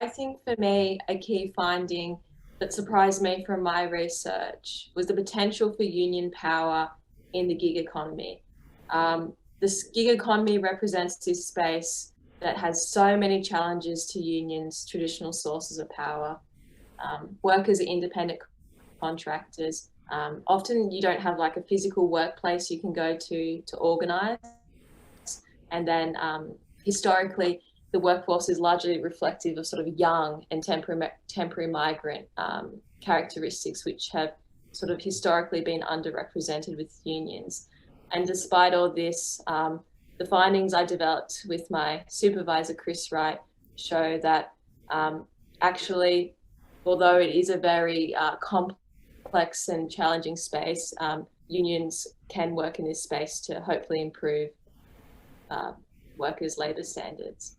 think for me, a key finding that surprised me from my research was the potential for union power in the gig economy. This gig economy represents this space that has so many challenges to unions' traditional sources of power. Workers are independent contractors. Often you don't have like a physical workplace you can go to organize. And then historically, the workforce is largely reflective of sort of young and temporary migrant characteristics, which have sort of historically been underrepresented with unions. And despite all this, the findings I developed with my supervisor, Chris Wright, show that actually, although it is a very complex and challenging space, unions can work in this space to hopefully improve workers' labour standards.